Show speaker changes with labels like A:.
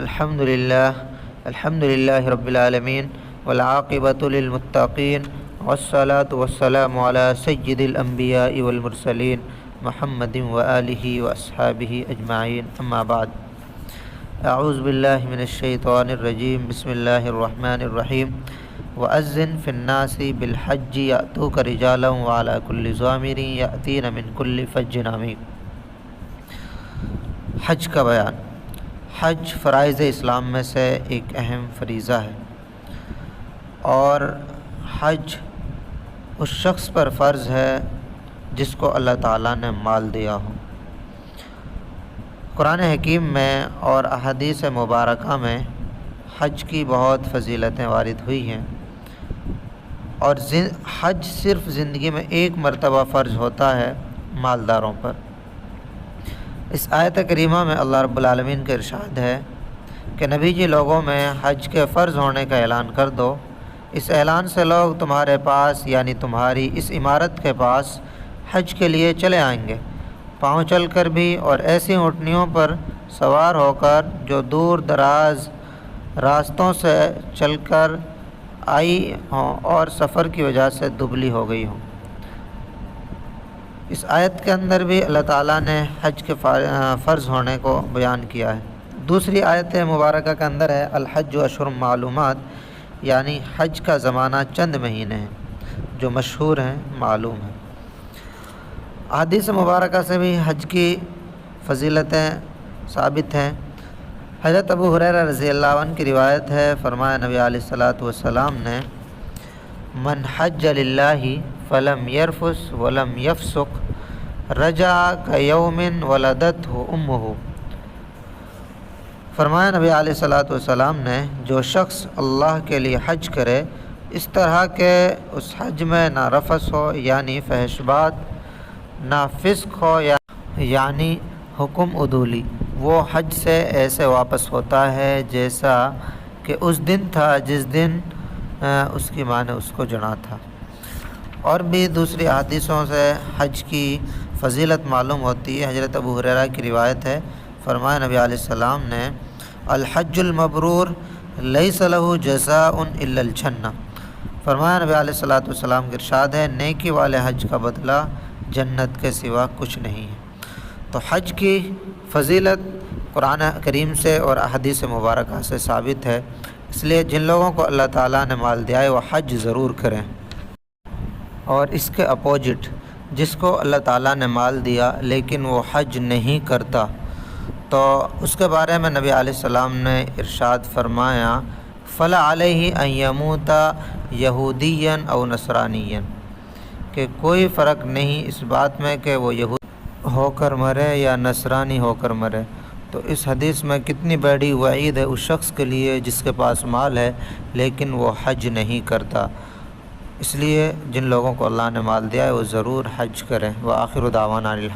A: الحمد للہ رب العالمین والعاقبۃ للمتقین والصلاة والسلام علی سید الانبیاء والمرسلین محمد وآلہ واصحابہ اجمعین، اما بعد۔ اعوذ باللہ من الشیطان الرجیم، بسم اللہ الرحمن الرحیم۔ وأذن فی الناس بالحج یأتوک رجالا وعلی کل ضامر یأتین من کل فج عمیق۔ حج کا بیان۔ حج فرائض اسلام میں سے ایک اہم فریضہ ہے، اور حج اس شخص پر فرض ہے جس کو اللہ تعالیٰ نے مال دیا ہو۔ قرآن حکیم میں اور احادیث مبارکہ میں حج کی بہت فضیلتیں وارد ہوئی ہیں، اور حج صرف زندگی میں ایک مرتبہ فرض ہوتا ہے مالداروں پر۔ اس آیت کریمہ میں اللہ رب العالمین کا ارشاد ہے کہ نبی جی، لوگوں میں حج کے فرض ہونے کا اعلان کر دو۔ اس اعلان سے لوگ تمہارے پاس، یعنی تمہاری اس عمارت کے پاس حج کے لیے چلے آئیں گے، پاؤں چل کر بھی، اور ایسی اونٹنیوں پر سوار ہو کر جو دور دراز راستوں سے چل کر آئی ہوں اور سفر کی وجہ سے دبلی ہو گئی ہوں۔ اس آیت کے اندر بھی اللہ تعالیٰ نے حج کے فرض ہونے کو بیان کیا ہے۔ دوسری آیت مبارکہ کے اندر ہے الحج اشہر معلومات، یعنی حج کا زمانہ چند مہینے ہیں جو مشہور ہیں، معلوم ہیں۔ احادیث مبارکہ سے بھی حج کی فضیلتیں ثابت ہیں۔ حضرت ابو ہریرہ رضی اللہ عنہ کی روایت ہے، فرمایا نبی علیہ الصلوۃ والسلام نے، من حج للہ فلم یرفث ولم یفسق رجع کیوم ولدتہ امہ۔ فرمایا نبی علیہ الصلوۃ والسلام نے، جو شخص اللہ کے لیے حج کرے، اس طرح کہ اس حج میں نہ رفث ہو یعنی فحش بات، نہ فسق ہو یعنی حکم عدولی، وہ حج سے ایسے واپس ہوتا ہے جیسا کہ اس دن تھا جس دن اس کی ماں نے اس کو جنا تھا۔ اور بھی دوسری احادیثوں سے حج کی فضیلت معلوم ہوتی ہے۔ حضرت ابو ہریرہ کی روایت ہے، فرمایا نبی علیہ السلام نے، الحج المبرور لیس لہ جزاء الا الجنہ۔ فرمایا نبی علیہ الصلوۃ والسلام کا ارشاد ہے، نیکی والے حج کا بدلہ جنت کے سوا کچھ نہیں ہے۔ تو حج کی فضیلت قرآن کریم سے اور احادیث مبارکہ سے ثابت ہے، اس لیے جن لوگوں کو اللہ تعالیٰ نے مال دیا ہے وہ حج ضرور کریں۔ اور اس کے اپوزٹ، جس کو اللہ تعالیٰ نے مال دیا لیکن وہ حج نہیں کرتا، تو اس کے بارے میں نبی علیہ السلام نے ارشاد فرمایا، فلا علیہ ان یموت یہودیا او نصرانیا، کہ کوئی فرق نہیں اس بات میں کہ وہ یہودی ہو کر مرے یا نصرانی ہو کر مرے۔ تو اس حدیث میں کتنی بڑی وعید ہے اس شخص کے لیے جس کے پاس مال ہے لیکن وہ حج نہیں کرتا۔ اس لیے جن لوگوں کو اللہ نے مال دیا ہے وہ ضرور حج کریں۔ وآخر دعوانا